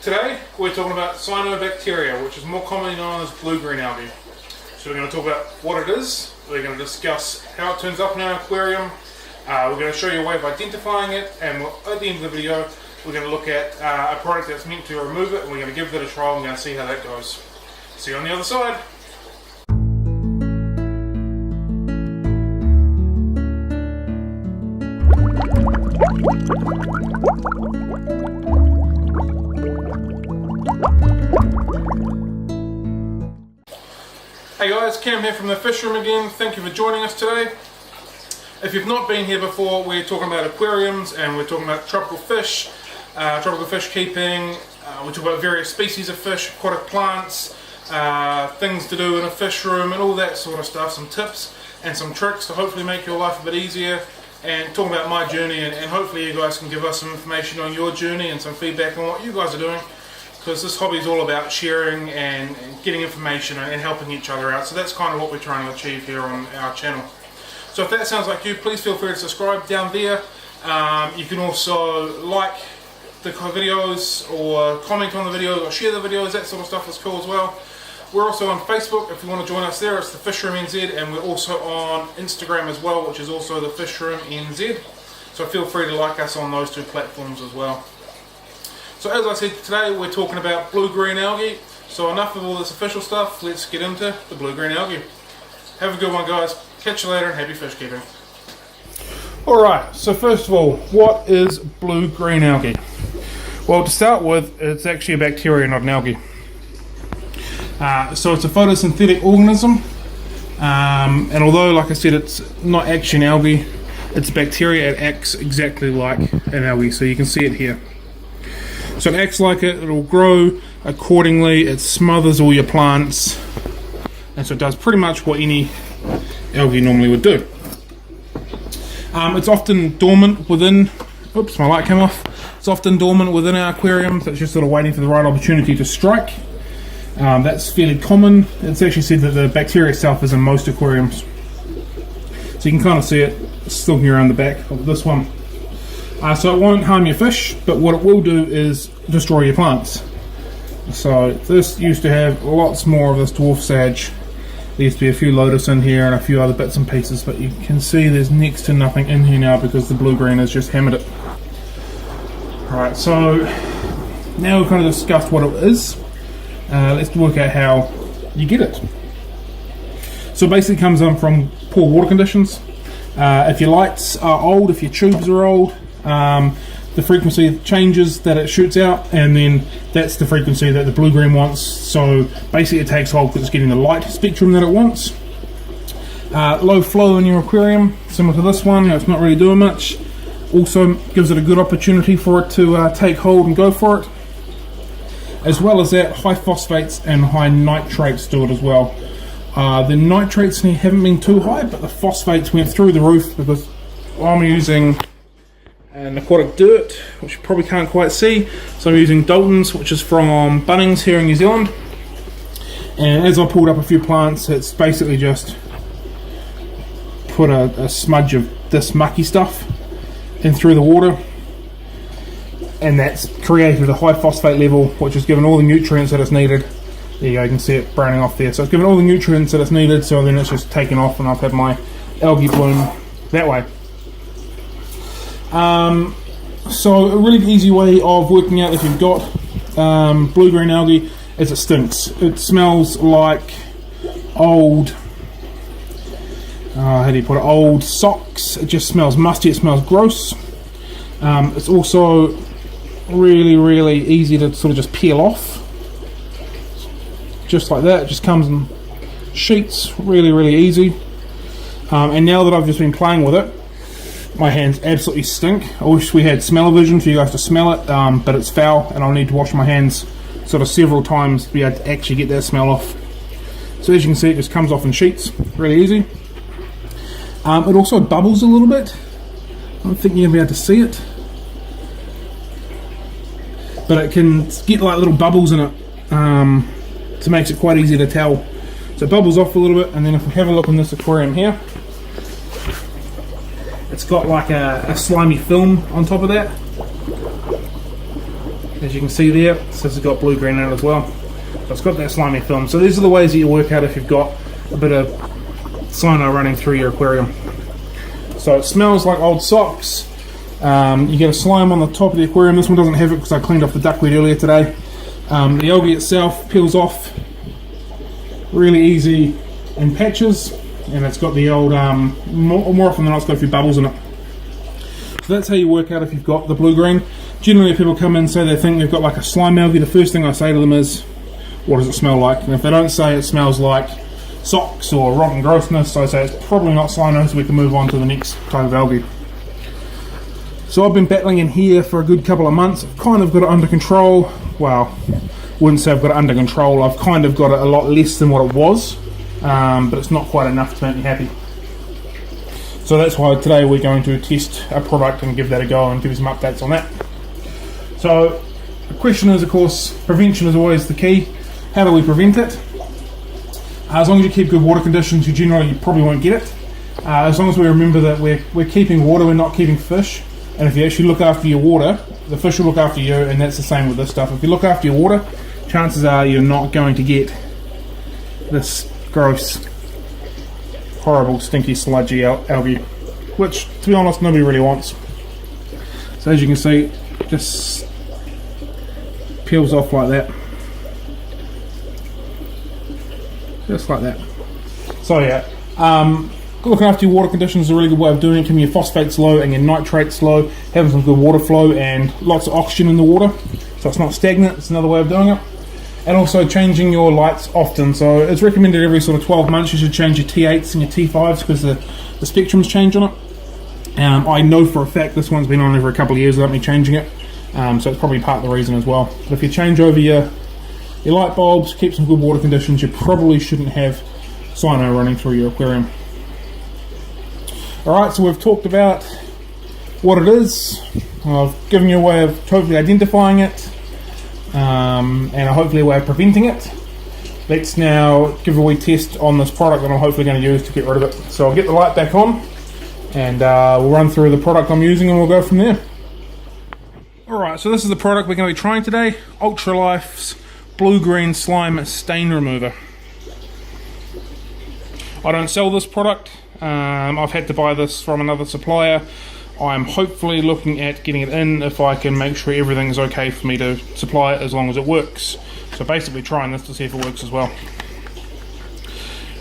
Today we're talking about Cyanobacteria, which is more commonly known as blue green algae. So we're going to talk about what it is, we're going to discuss how it turns up in our aquarium, we're going to show you a way of identifying it, and at the end of the video we're going to look at a product that's meant to remove it, and we're going to give it a trial and we're going to see how that goes. See you on the other side. Hey guys, Cam here from the fish room again. Thank you for joining us today. If you've not been here before, we're talking about aquariums and we're talking about tropical fish keeping. We talk about various species of fish, aquatic plants, things to do in a fish room and all that sort of stuff. Some tips and some tricks to hopefully make your life a bit easier, and talking about my journey, and hopefully you guys can give us some information on your journey and some feedback on what you guys are doing. Because this hobby is all about sharing and getting information and helping each other out. So that's kind of what we're trying to achieve here on our channel. So if that sounds like you, please feel free to subscribe down there. You can also like the videos or comment on the videos or share the videos. That sort of stuff is cool as well. We're also on Facebook if you want to join us there. It's the Fish Room NZ, and we're also on Instagram as well, which is also the Fish Room NZ. So feel free to like us on those two platforms as well. So as I said, today we're talking about blue green algae. So enough of all this official stuff, let's get into the blue green algae. Have a good one guys, catch you later and happy fish keeping. Alright, so first of all, what is blue green algae? Well, to start with, it's actually a bacteria, not an algae. So it's a photosynthetic organism, and although, like I said, it's not actually an algae, it's a bacteria. It acts exactly like an algae, so you can see it here. So it acts like it, it'll grow accordingly, it smothers all your plants, and so it does pretty much what any algae normally would do. It's often dormant within, oops, my light came off. It's often dormant within our aquarium, so it's just sort of waiting for the right opportunity to strike. That's fairly common. It's actually said that the bacteria itself is in most aquariums. So you can kind of see it stalking around the back of this one. So it won't harm your fish, but what it will do is destroy your plants. So this used to have lots more of this dwarf sage. There used to be a few lotus in here and a few other bits and pieces, but you can see there's next to nothing in here now because the blue green has just hammered it. Alright, so now we've kind of discussed what it is. Let's work out how you get it. So it basically comes from poor water conditions. If your lights are old, if your tubes are old, the frequency changes that it shoots out, and then that's the frequency that the blue green wants. So basically it takes hold because it's getting the light spectrum that it wants. Low flow in your aquarium, similar to this one, it's not really doing much. Also gives it a good opportunity for it to take hold and go for it. As well as that, high phosphates and high nitrates do it as well. The nitrates haven't been too high, but the phosphates went through the roof because I'm using an aquatic dirt, which you probably can't quite see. So I'm using Dalton's, which is from Bunnings here in New Zealand. And as I pulled up a few plants, it's basically just put a smudge of this mucky stuff in through the water. And that's created a high phosphate level, which has given all the nutrients that it's needed. There you go, you can see it browning off there. So it's given all the nutrients that it's needed, so then it's just taken off and I've had my algae bloom that way. So a really easy way of working out if you've got blue green algae is it stinks. It smells like old, how do you put it, old socks. It just smells musty, it smells gross. It's also really easy to sort of just peel off. Just like that, it just comes in sheets, really easy. And now that I've just been playing with it, my hands absolutely stink. I wish we had smell-o-vision for you guys to smell it, but it's foul and I'll need to wash my hands sort of several times to be able to actually get that smell off. So as you can see, it just comes off in sheets, really easy. It also bubbles a little bit. I don't think you're going to be able to see it, but it can get like little bubbles in it, so it makes it quite easy to tell. So it bubbles off a little bit, and then if we have a look in this aquarium here, it's got like a slimy film on top of that. As you can see there, this has got blue green in it as well. So it's got that slimy film. So these are the ways that you work out if you've got a bit of cyano running through your aquarium. So it smells like old socks. You get a slime on the top of the aquarium. This one doesn't have it because I cleaned off the duckweed earlier today. The algae itself peels off really easy in patches, and it's got the old, more often than not, it's got a few bubbles in it. So that's how you work out if you've got the blue-green. Generally, if people come in and say they think they've got like a slime algae, the first thing I say to them is, what does it smell like? And if they don't say it smells like socks or rotten grossness, I say it's probably not cyano, so we can move on to the next type of algae. So I've been battling in here for a good couple of months. I've kind of got it under control. Well, wouldn't say I've got it under control. I've kind of got it a lot less than what it was, but it's not quite enough to make me happy. So that's why today we're going to test a product and give that a go and give you some updates on that. So the question is, of course, prevention is always the key. How do we prevent it? As long as you keep good water conditions, you probably won't get it. As long as we remember that we're keeping water, we're not keeping fish. And if you actually look after your water, the fish will look after you, and that's the same with this stuff. If you look after your water, chances are you're not going to get this gross, horrible, stinky, sludgy algae, which, to be honest, nobody really wants. So as you can see, just peels off like that. Just like that. So yeah, looking after your water conditions is a really good way of doing it, keeping your phosphates low and your nitrates low, having some good water flow and lots of oxygen in the water, so it's not stagnant. It's another way of doing it. And also changing your lights often. So it's recommended every sort of 12 months you should change your T8s and your T5s because the spectrums change on it. I know for a fact this one's been on over a couple of years without me changing it, so it's probably part of the reason as well. But if you change over your light bulbs, keep some good water conditions, you probably shouldn't have cyano running through your aquarium. Alright, so we've talked about what it is. I've given you a way of totally identifying it, and hopefully a way of preventing it. Let's now give a wee test on this product that I'm hopefully going to use to get rid of it. So I'll get the light back on, and we'll run through the product I'm using and we'll go from there. Alright, so this is the product we're going to be trying today. Ultralife's Blue Green Slime Stain Remover. I don't sell this product. I've had to buy this from another supplier. I'm hopefully looking at getting it in if I can make sure everything is okay for me to supply it as long as it works. So basically trying this to see if it works as well.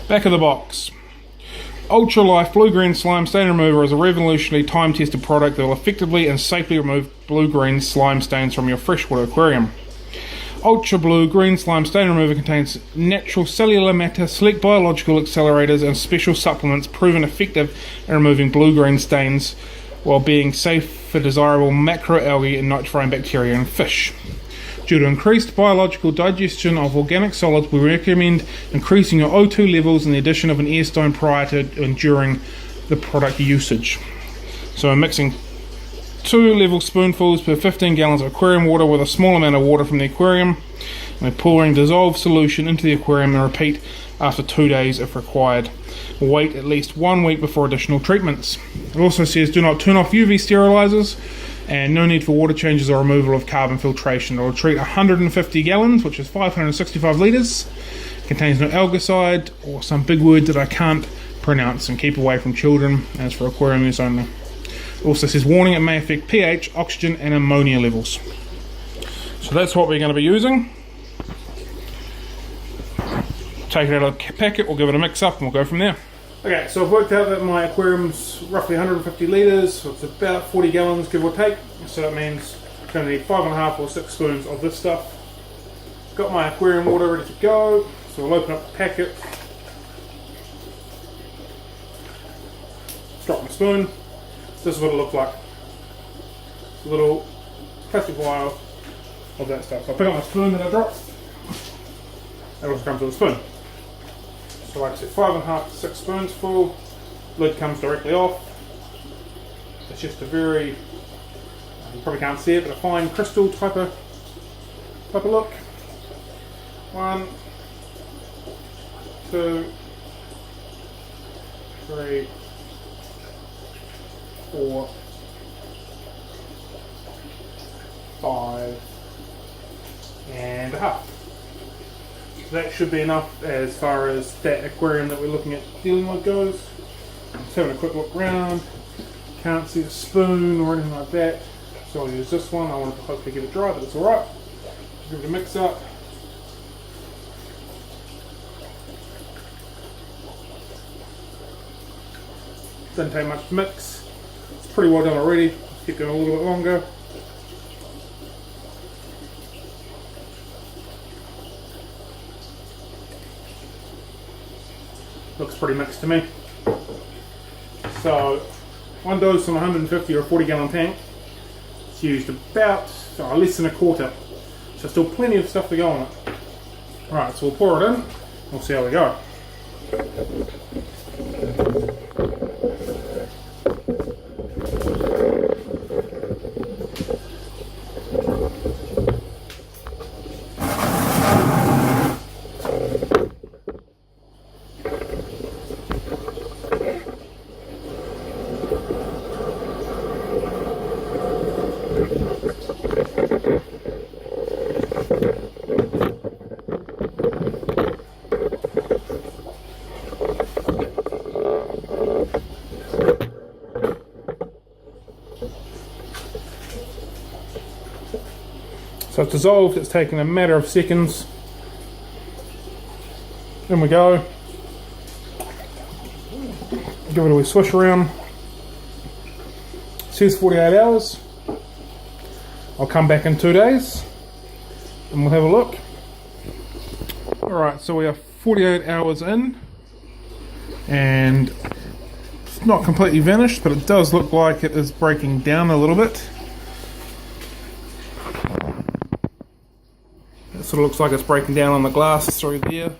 Back of the box. Ultralife Blue Green Slime Stain Remover is a revolutionary time-tested product that will effectively and safely remove blue-green slime stains from your freshwater aquarium. Ultra Blue Green Slime Stain Remover contains natural cellular matter, select biological accelerators and special supplements proven effective in removing blue-green stains while being safe for desirable macroalgae and nitrifying bacteria in fish. Due to increased biological digestion of organic solids, we recommend increasing your O2 levels and the addition of an air stone prior to and during the product usage. So I'm mixing 2 level spoonfuls per 15 gallons of aquarium water with a small amount of water from the aquarium. And we're pouring dissolved solution into the aquarium and repeat after 2 days if required. Wait at least 1 week before additional treatments. It also says do not turn off UV sterilizers and no need for water changes or removal of carbon filtration. It will treat 150 gallons, which is 565 litres. Contains no algicide or some big word that I can't pronounce, and keep away from children, and it's for aquarium use only. It also says warning, it may affect pH, oxygen and ammonia levels. So that's what we're going to be using. Take it out of the packet, we'll give it a mix up and we'll go from there. Okay, so I've worked out that my aquarium's roughly 150 litres, so it's about 40 gallons give or take. So that means I'm going to need 5.5 or 6 spoons of this stuff. Got my aquarium water ready to go, so we'll open up the packet. Drop my spoon. This is what it looked like. A little plastic vial of that stuff. So I'll pick up my spoon that I dropped. That also comes with a spoon. So like I said, 5.5 to 6 spoons full. Lid comes directly off. It's just a very, you probably can't see it, but a fine crystal type of look. 1, 2, 3, 4, 5, and a half. So that should be enough as far as that aquarium that we're looking at dealing with goes. Just having a quick look around. Can't see a spoon or anything like that, so I'll use this one. I want to hopefully get it dry, but it's alright. Give it a mix up. Doesn't take much to mix. It's pretty well done already. Keep going a little bit longer. Looks pretty mixed to me. So, one dose on a 150 or a 40 gallon tank. It's used about less than a quarter. So still plenty of stuff to go on it. Alright, so we'll pour it in. We'll see how we go. So it's dissolved, it's taken a matter of seconds. In we go. Give it a wee swish around. It says 48 hours. I'll come back in 2 days and we'll have a look. Alright, so we are 48 hours in and it's not completely vanished, but it does look like it is breaking down a little bit. It sort of looks like it's breaking down on the glass through there.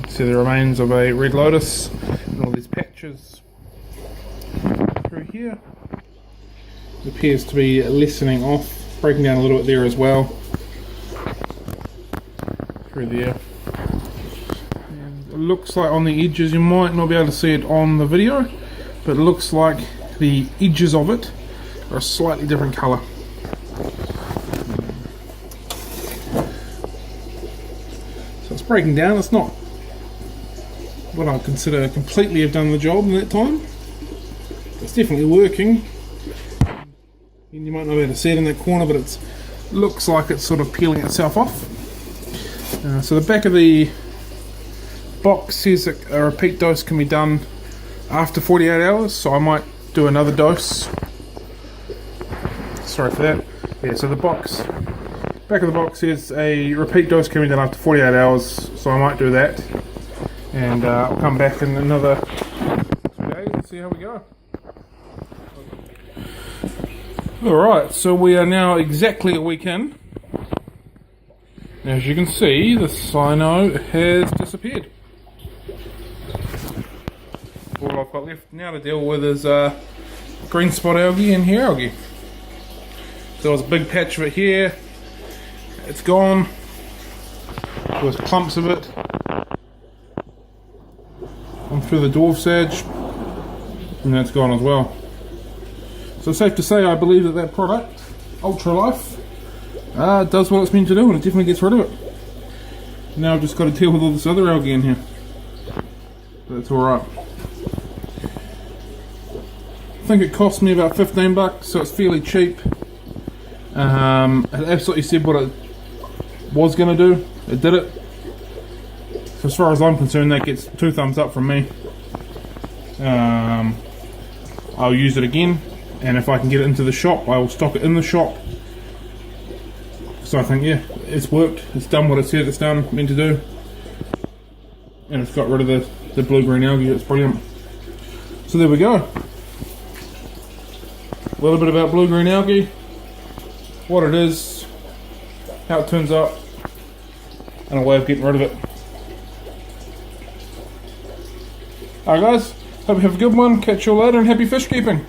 See the remains of a red lotus and all these patches through here. It appears to be lessening off, breaking down a little bit there as well. Through there. And it looks like on the edges, you might not be able to see it on the video, but it looks like the edges of it are a slightly different colour. So it's breaking down. It's not what I consider completely have done the job in that time. It's definitely working. You might not be able to see it in that corner, but it looks like it's sort of peeling itself off. So the back of the box says that a repeat dose can be done after 48 hours, so I might do another dose. Sorry for that. Yeah, so the back of the box says a repeat dose can be done after 48 hours, so I might do that. And I'll come back in another 2 days and see how we go. Alright, so we are now exactly a week in. As you can see, the cyano has disappeared. All I've got left now to deal with is green spot algae and hair algae. So there was a big patch of it here. It's gone. There was clumps of it on through the dwarf's edge, and that's gone as well. So it's safe to say I believe that product, Ultralife, does what it's meant to do, and it definitely gets rid of it. Now I've just got to deal with all this other algae in here. But it's alright. I think it cost me about 15 bucks, so it's fairly cheap. It absolutely said what it was going to do. It did it. So as far as I'm concerned, that gets 2 thumbs up from me. I'll use it again, and if I can get it into the shop, I will stock it in the shop. So I think, yeah, it's worked. It's done what it said it's meant to do. And it's got rid of the blue green algae. It's brilliant. So there we go. A little bit about blue green algae, what it is, how it turns up, and a way of getting rid of it. Alright guys, hope you have a good one, catch you later, and happy fish keeping!